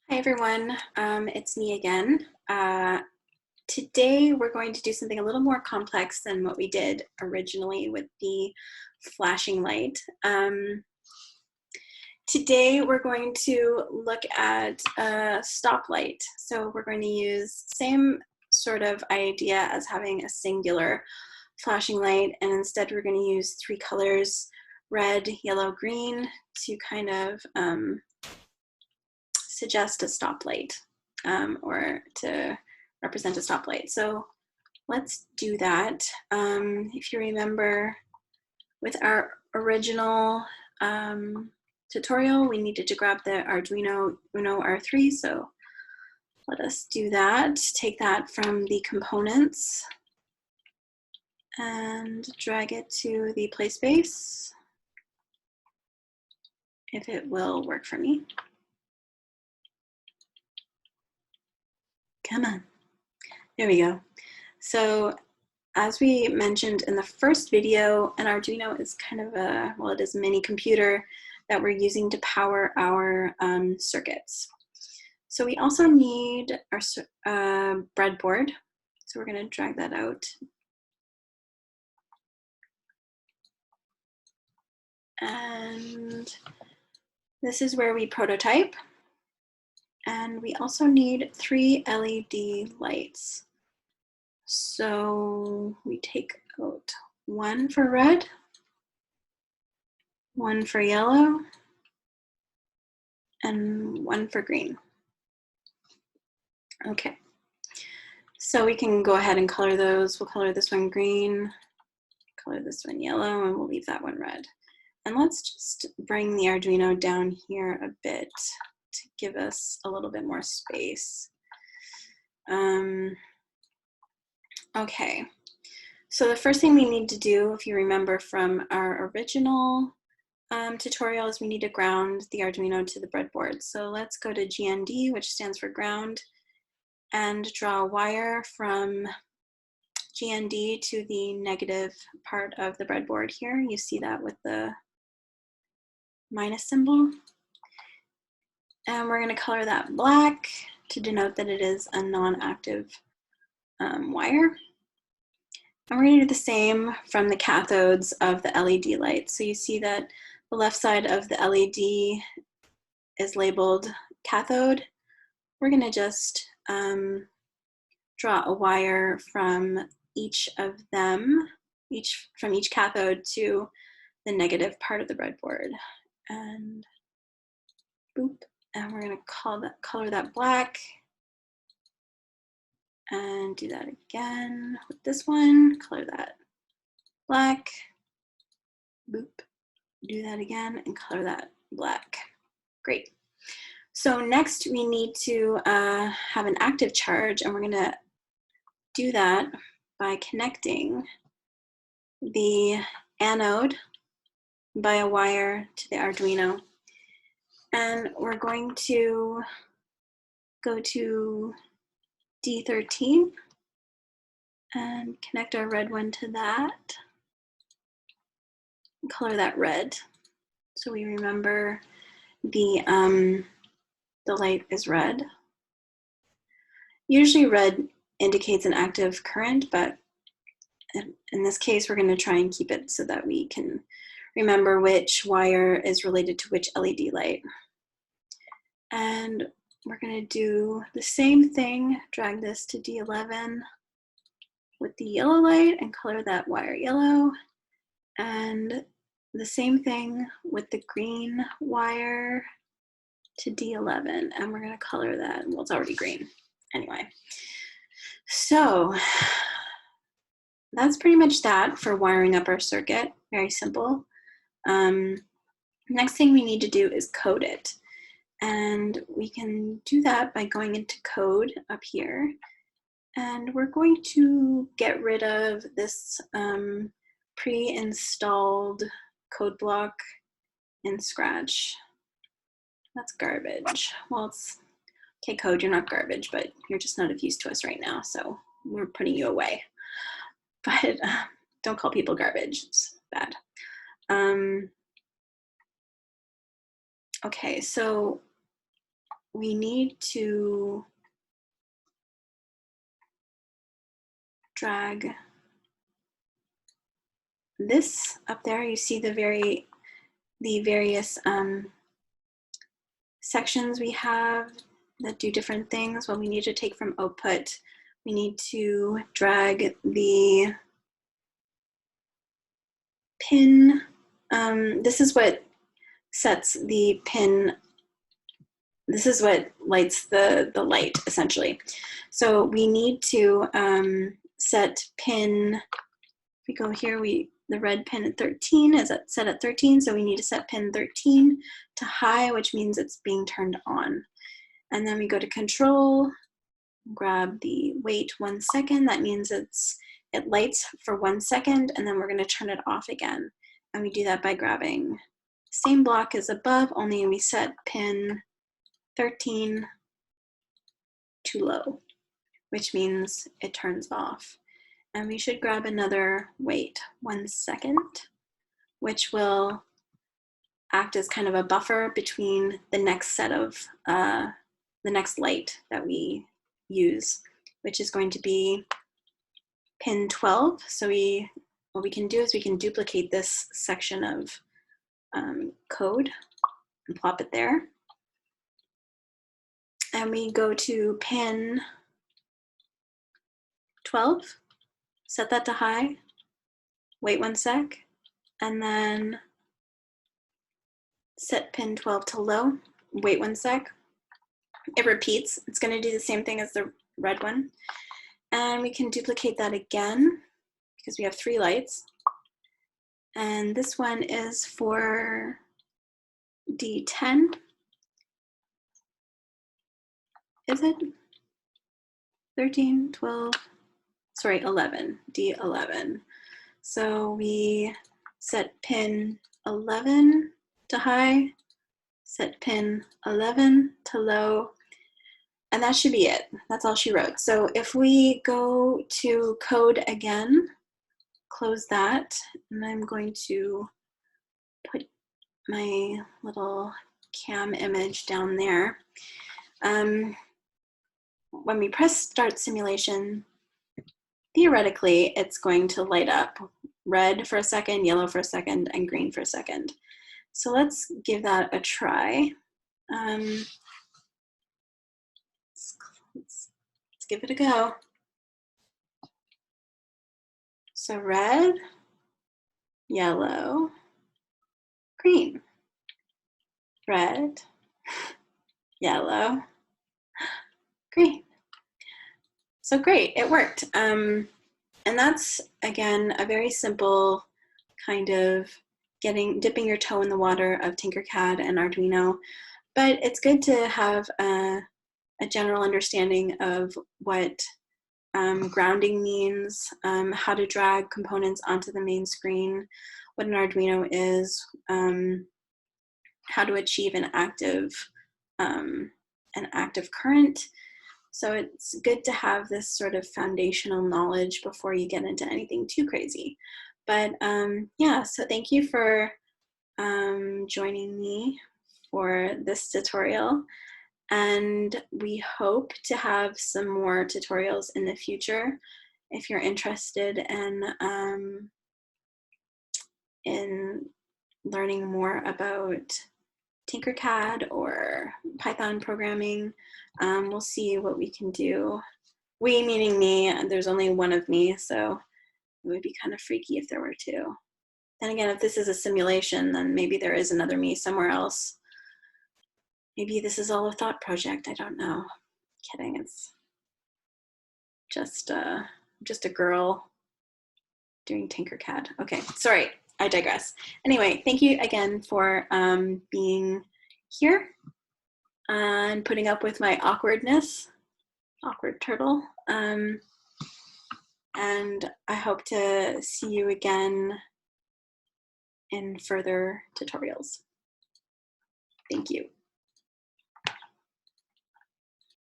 Hi everyone, it's me again. Today we're going to do something a little more complex than what we did originally with the flashing light. Today we're going to look at a stoplight. So we're going to use same sort of idea as having a singular flashing light, and instead we're going to use three colors, red, yellow, green, to kind of suggest a stoplight or to represent a stoplight. So let's do that. If you remember, with our original tutorial, we needed to grab the Arduino Uno R3. So let us do that. Take that from the components and drag it to the play space, if it will work for me. Come on. There we go. So as we mentioned in the first video, an Arduino is kind of a, well, it is a mini computer that we're using to power our circuits. So we also need our breadboard. So we're going to drag that out. And this is where we prototype. And we also need 3 LED lights. So we take out one for red, one for yellow, and one for green. Okay, so we can go ahead and color those. We'll color this one green, color this one yellow, and we'll leave that one red. And let's just bring the Arduino down here a bit to give us a little bit more space. Okay, so the first thing we need to do, if you remember from our original tutorial, is we need to ground the Arduino to the breadboard. So let's go to GND, which stands for ground, and draw a wire from GND to the negative part of the breadboard here. You see that with the minus symbol. And we're going to color that black to denote that it is a non-active wire. And we're going to do the same from the cathodes of the LED lights. So you see that the left side of the LED is labeled cathode. We're going to just draw a wire from each of them, from each cathode to the negative part of the breadboard. And boop, and we're going to color that black. And do that again with this one, color that black, boop, do that again and color that black. Great. So next we need to have an active charge, and we're gonna do that by connecting the anode by a wire to the Arduino. And we're going to go to D13 and connect our red one to that. Color that red so we remember the light is red. Usually red indicates an active current, but in this case we're going to try and keep it so that we can remember which wire is related to which LED light. And we're going to do the same thing, drag this to D11 with the yellow light and color that wire yellow, and the same thing with the green wire to D11, and we're going to color that, well, it's already green anyway. So that's pretty much that for wiring up our circuit. Very simple. Next thing we need to do is code it, and we can do that by going into code up here, and we're going to get rid of this pre-installed code block in Scratch. That's garbage. Well, it's okay, code, you're not garbage, but you're just not of use to us right now, so we're putting you away. But don't call people garbage, it's bad. Okay, so we need to drag this up there. You see the various sections we have that do different things. Well, we need to take from output. We need to drag the pin. This is what sets the pin. This is what lights the light, essentially. So we need to set pin. If we go here, the red pin at 13 is set at 13, so we need to set pin 13 to high, which means it's being turned on. And then we go to control, grab the wait 1 second. That means it lights for 1 second, and then we're going to turn it off again. And we do that by grabbing the same block as above, only we set pin 13 too low, which means it turns off. And we should grab another wait 1 second, which will act as kind of a buffer between the next set of, the next light that we use, which is going to be pin 12. So what we can do is we can duplicate this section of code and plop it there. And we go to pin 12, set that to high, wait 1 sec, and then set pin 12 to low, wait 1 sec. It repeats. It's going to do the same thing as the red one. And we can duplicate that again because we have 3 lights. And this one is for D10. Is it? 13, 12, sorry, 11, D11. So we set pin 11 to high, set pin 11 to low, and that should be it. That's all she wrote. So if we go to code again, close that, and I'm going to put my little cam image down there. When we press start simulation, theoretically, it's going to light up red for a second, yellow for a second, and green for a second. So let's give that a try. Let's give it a go. So red, yellow, green. Red, yellow, green. So great, it worked. And that's, again, a very simple kind of dipping your toe in the water of TinkerCAD and Arduino. But it's good to have a general understanding of what grounding means, how to drag components onto the main screen, what an Arduino is, how to achieve an active current. So it's good to have this sort of foundational knowledge before you get into anything too crazy. But yeah, so thank you for joining me for this tutorial. And we hope to have some more tutorials in the future. If you're interested in learning more about TinkerCAD or Python programming, we'll see what we can do. We meaning me, there's only one of me, so it would be kind of freaky if there were 2. Then again, if this is a simulation, then maybe there is another me somewhere else. Maybe this is all a thought project, I don't know. Kidding, it's just a girl doing TinkerCAD. Okay, sorry, I digress. Anyway, thank you again for being here and putting up with my awkwardness, awkward turtle. And I hope to see you again in further tutorials. Thank you.